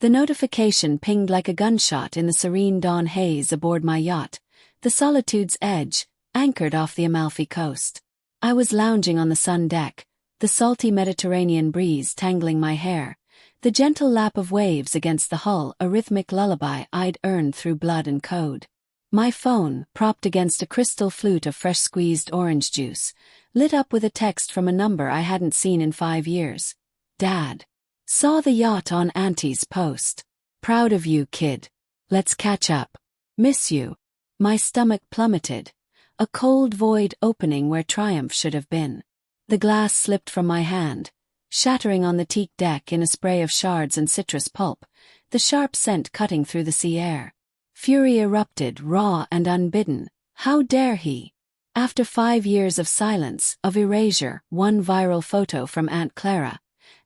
The notification pinged like a gunshot in the serene dawn haze aboard my yacht, the Solitude's Edge, anchored off the Amalfi coast. I was lounging on the sun deck, the salty Mediterranean breeze tangling my hair, the gentle lap of waves against the hull a rhythmic lullaby I'd earned through blood and code. My phone, propped against a crystal flute of fresh squeezed orange juice, lit up with a text from a number I hadn't seen in 5 years. Dad. Saw the yacht on Auntie's post. Proud of you, kid. Let's catch up. Miss you. My stomach plummeted, a cold void opening where triumph should have been. The glass slipped from my hand, shattering on the teak deck in a spray of shards and citrus pulp, the sharp scent cutting through the sea air. Fury erupted, raw and unbidden. How dare he? After 5 years of silence, of erasure, one viral photo from Aunt Clara,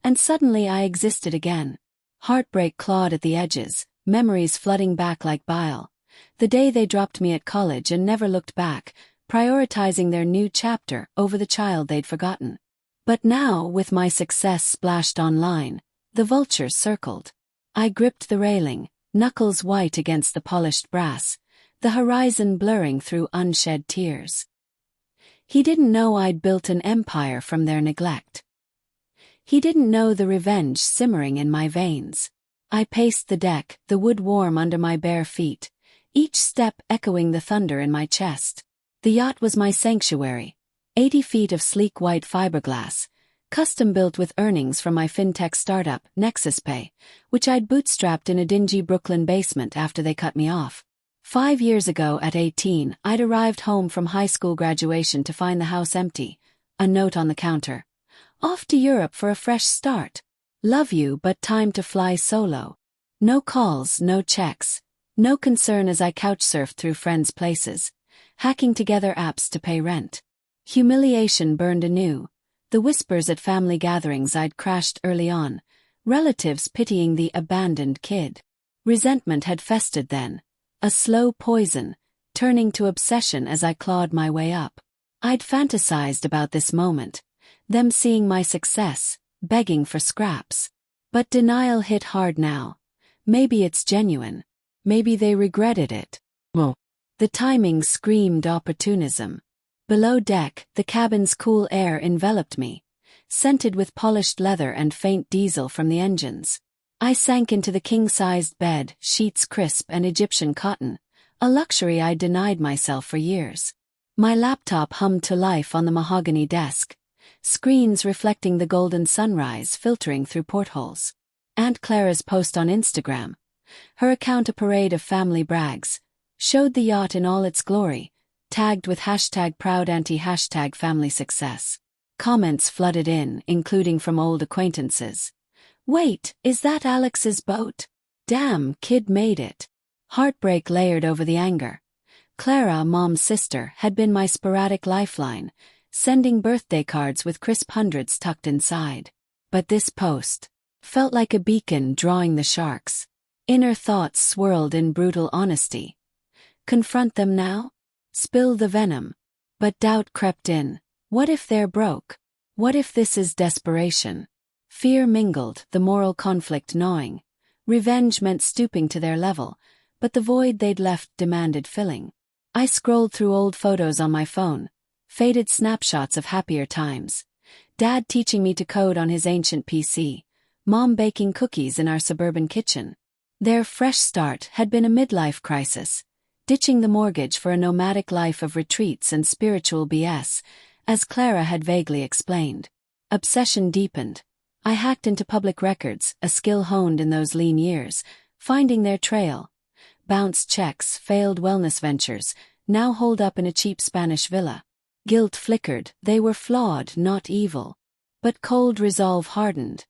and suddenly I existed again. Heartbreak clawed at the edges, memories flooding back like bile. The day they dropped me at college and never looked back, prioritizing their new chapter over the child they'd forgotten. But now, with my success splashed online, the vultures circled. I gripped the railing, knuckles white against the polished brass, the horizon blurring through unshed tears. He didn't know I'd built an empire from their neglect. He didn't know the revenge simmering in my veins. I paced the deck, the wood warm under my bare feet, each step echoing the thunder in my chest. The yacht was my sanctuary, 80 feet of sleek white fiberglass, custom-built with earnings from my fintech startup, NexusPay, which I'd bootstrapped in a dingy Brooklyn basement after they cut me off. 5 years ago at 18, I'd arrived home from high school graduation to find the house empty, a note on the counter. Off to Europe for a fresh start. Love you, but time to fly solo. No calls, no checks. No concern as I couch-surfed through friends' places, hacking together apps to pay rent. Humiliation burned anew, the whispers at family gatherings I'd crashed early on, relatives pitying the abandoned kid. Resentment had festered then, a slow poison, turning to obsession as I clawed my way up. I'd fantasized about this moment, them seeing my success, begging for scraps. But denial hit hard now. Maybe it's genuine. Maybe they regretted it. The timing screamed opportunism. Below deck, the cabin's cool air enveloped me, scented with polished leather and faint diesel from the engines. I sank into the king-sized bed, sheets crisp and Egyptian cotton, a luxury I'd denied myself for years. My laptop hummed to life on the mahogany desk, screens reflecting the golden sunrise filtering through portholes. Aunt Clara's post on Instagram, her account a parade of family brags, showed the yacht in all its glory, tagged with #ProudAuntie #FamilySuccess. Comments flooded in, including from old acquaintances. Wait, is that Alex's boat? Damn, kid made it. Heartbreak layered over the anger. Clara, mom's sister, had been my sporadic lifeline, sending birthday cards with crisp hundreds tucked inside. But this post felt like a beacon drawing the sharks. Inner thoughts swirled in brutal honesty. Confront them now? Spill the venom. But doubt crept in. What if they're broke? What if this is desperation? Fear mingled, the moral conflict gnawing. Revenge meant stooping to their level, but the void they'd left demanded filling. I scrolled through old photos on my phone, faded snapshots of happier times. Dad teaching me to code on his ancient PC, Mom baking cookies in our suburban kitchen. Their fresh start had been a midlife crisis, ditching the mortgage for a nomadic life of retreats and spiritual BS, as Clara had vaguely explained. Obsession deepened. I hacked into public records, a skill honed in those lean years, finding their trail. Bounced checks, failed wellness ventures, now holed up in a cheap Spanish villa. Guilt flickered, they were flawed, not evil. But cold resolve hardened.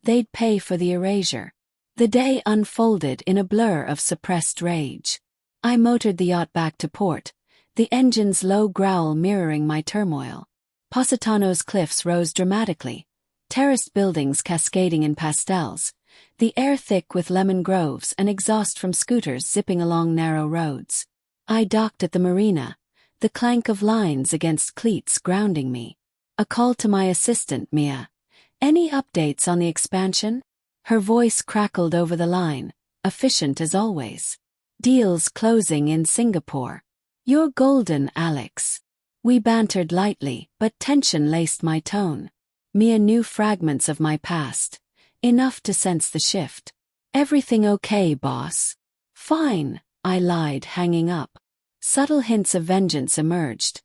They'd pay for the erasure. The day unfolded in a blur of suppressed rage. I motored the yacht back to port, the engine's low growl mirroring my turmoil. Positano's cliffs rose dramatically, terraced buildings cascading in pastels, the air thick with lemon groves and exhaust from scooters zipping along narrow roads. I docked at the marina, the clank of lines against cleats grounding me. A call to my assistant, Mia. Any updates on the expansion? Her voice crackled over the line, efficient as always. Deals closing in Singapore. You're golden, Alex. We bantered lightly, but tension laced my tone. Mere new fragments of my past. Enough to sense the shift. Everything okay, boss? Fine, I lied, hanging up. Subtle hints of vengeance emerged.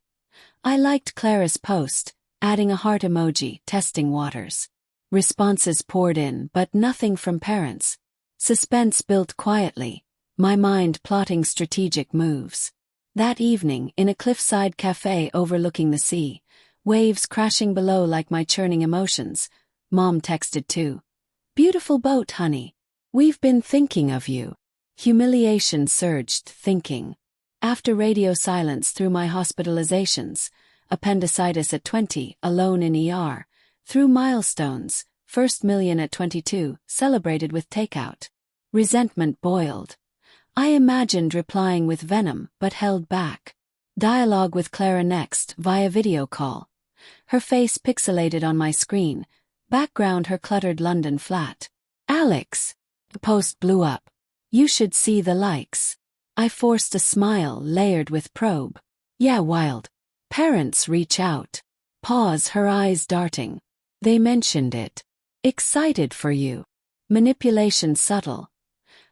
I liked Clara's post, adding a heart emoji, testing waters. Responses poured in, but nothing from parents. Suspense built quietly, my mind plotting strategic moves. That evening, in a cliffside cafe overlooking the sea, waves crashing below like my churning emotions, Mom texted too. Beautiful boat, honey. We've been thinking of you. Humiliation surged, thinking. After radio silence through my hospitalizations, appendicitis at 20, alone in ER, through milestones, first million at 22, celebrated with takeout. Resentment boiled. I imagined replying with venom, but held back. Dialogue with Clara next, via video call. Her face pixelated on my screen, background her cluttered London flat. Alex! The post blew up. You should see the likes. I forced a smile layered with probe. Yeah, wild. Parents reach out. Pause, her eyes darting. They mentioned it. Excited for you. Manipulation subtle.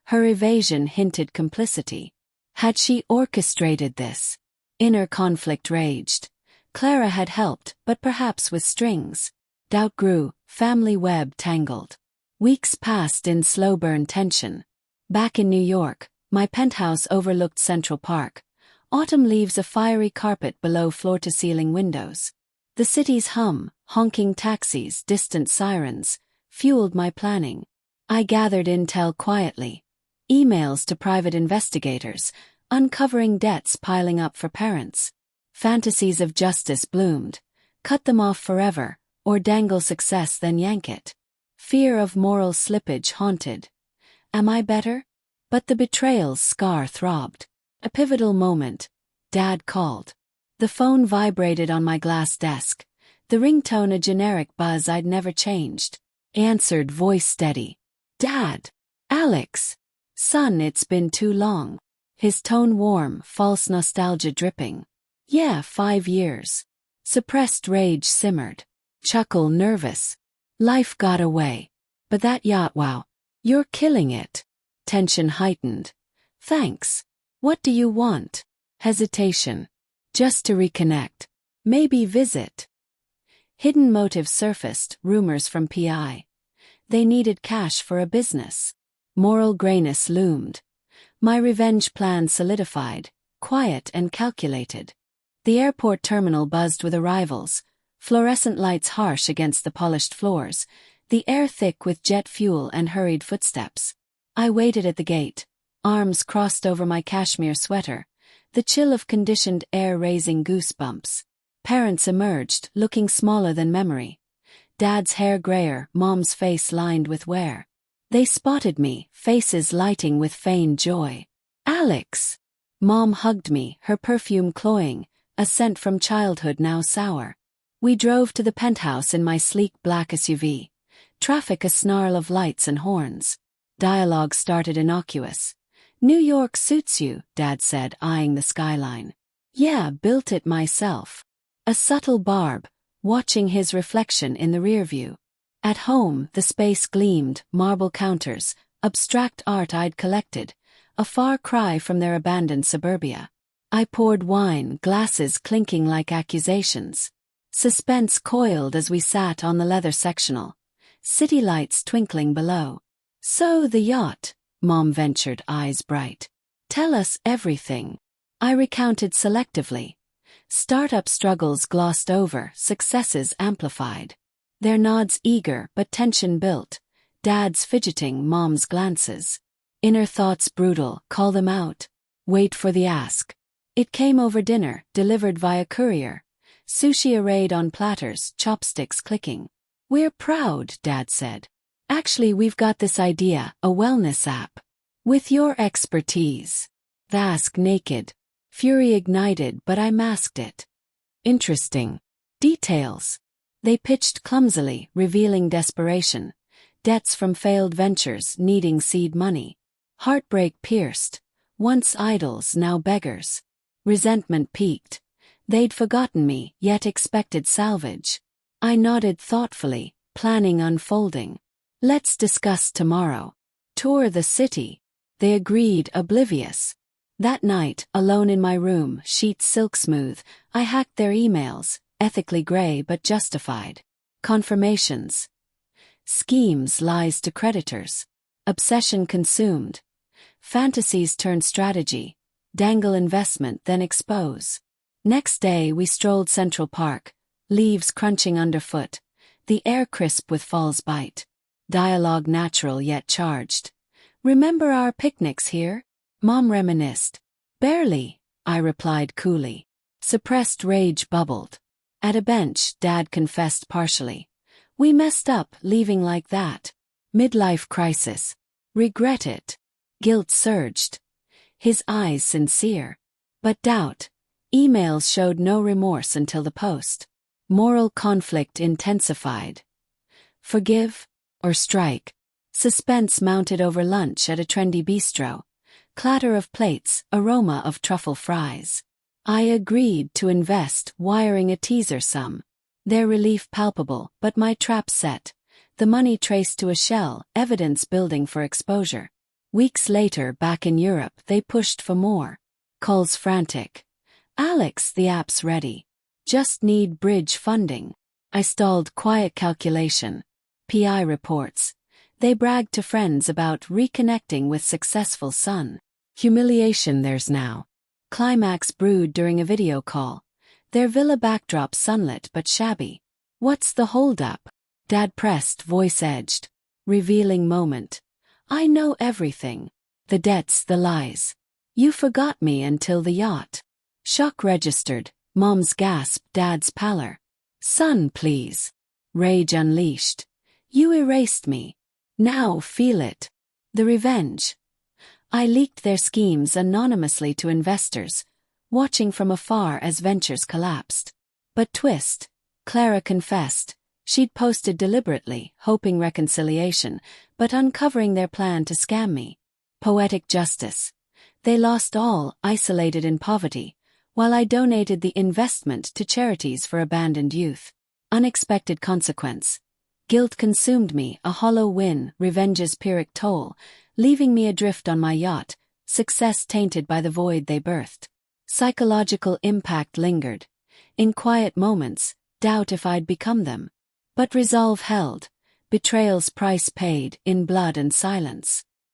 Her evasion hinted complicity. Had she orchestrated this? Inner conflict raged. Clara had helped, but perhaps with strings. Doubt grew, family web tangled. Weeks passed in slow burn tension. Back in New York, my penthouse overlooked Central Park. Autumn leaves a fiery carpet below floor-to-ceiling windows. The city's hum, honking taxis, distant sirens, fueled my planning. I gathered intel quietly. Emails to private investigators, uncovering debts piling up for parents. Fantasies of justice bloomed. Cut them off forever, or dangle success then yank it. Fear of moral slippage haunted. Am I better? But the betrayal's scar throbbed. A pivotal moment. Dad called. The phone vibrated on my glass desk. The ringtone a generic buzz I'd never changed. Answered, voice steady. Dad. Alex. Son, it's been too long. His tone warm, false nostalgia dripping. Yeah, 5 years. Suppressed rage simmered. Chuckle nervous. Life got away. But that yacht, wow. You're killing it. Tension heightened. Thanks. What do you want? Hesitation. Just to reconnect. Maybe visit. Hidden motives surfaced, rumors from PI. They needed cash for a business. Moral grayness loomed. My revenge plan solidified, quiet and calculated. The airport terminal buzzed with arrivals, fluorescent lights harsh against the polished floors, the air thick with jet fuel and hurried footsteps. I waited at the gate, arms crossed over my cashmere sweater, the chill of conditioned air raising goosebumps. Parents emerged, looking smaller than memory. Dad's hair grayer, Mom's face lined with wear. They spotted me, faces lighting with feigned joy. Alex! Mom hugged me, her perfume cloying, a scent from childhood now sour. We drove to the penthouse in my sleek black SUV. Traffic a snarl of lights and horns. Dialogue started innocuous. New York suits you, Dad said, eyeing the skyline. Yeah, built it myself. A subtle barb, watching his reflection in the rearview. At home, the space gleamed, marble counters, abstract art I'd collected, a far cry from their abandoned suburbia. I poured wine, glasses clinking like accusations. Suspense coiled as we sat on the leather sectional. City lights twinkling below. So the yacht, Mom ventured, eyes bright. Tell us everything. I recounted selectively. Startup struggles glossed over, successes amplified. Their nods eager, but tension built. Dad's fidgeting, Mom's glances. Inner thoughts brutal, call them out. Wait for the ask. It came over dinner, delivered via courier. Sushi arrayed on platters, chopsticks clicking. We're proud, Dad said. Actually, we've got this idea, a wellness app. With your expertise. The ask naked. Fury ignited, but I masked it. Interesting. Details. They pitched clumsily, revealing desperation. debts from failed ventures needing seed money. Heartbreak pierced, once idols now beggars. Resentment peaked. They'd forgotten me, yet expected salvage. I nodded thoughtfully, planning unfolding. Let's discuss tomorrow. Tour the city. They agreed, oblivious. That night, alone in my room, sheets silk smooth, I hacked their emails, ethically gray but justified. Confirmations. Schemes, lies to creditors. Obsession consumed. Fantasies turned strategy. Dangle investment, then expose. Next day we strolled Central Park, leaves crunching underfoot, the air crisp with fall's bite. Dialogue natural yet charged. Remember our picnics here? Mom reminisced. Barely, I replied coolly. Suppressed rage bubbled. At a bench, Dad confessed partially. We messed up, leaving like that. Midlife crisis. Regret it. Guilt surged. His eyes sincere. But doubt. Emails showed no remorse until the post. Moral conflict intensified. Forgive or strike. Suspense mounted over lunch at a trendy bistro. Clatter of plates, aroma of truffle fries. I agreed to invest, wiring a teaser sum. Their relief palpable, but my trap set. The money traced to a shell, evidence building for exposure. Weeks later, back in Europe, they pushed for more. Calls frantic. Alex, the app's ready. Just need bridge funding. I stalled quiet calculation. PI reports. They bragged to friends about reconnecting with successful son. Humiliation there's now. Climax brewed during a video call. Their villa backdrop sunlit but shabby. What's the holdup? Dad pressed, voice edged. Revealing moment. I know everything. The debts, the lies. You forgot me until the yacht. Shock registered. Mom's gasp, Dad's pallor. Son, please. Rage unleashed. You erased me. Now feel it. The revenge. I leaked their schemes anonymously to investors, watching from afar as ventures collapsed. But twist. Clara confessed. She'd posted deliberately, hoping reconciliation, but uncovering their plan to scam me. Poetic justice. They lost all, isolated in poverty, while I donated the investment to charities for abandoned youth. Unexpected consequence. Guilt consumed me, a hollow win, revenge's Pyrrhic toll, leaving me adrift on my yacht, success tainted by the void they birthed. Psychological impact lingered. In quiet moments, doubt if I'd become them. But resolve held, betrayal's price paid, in blood and silence.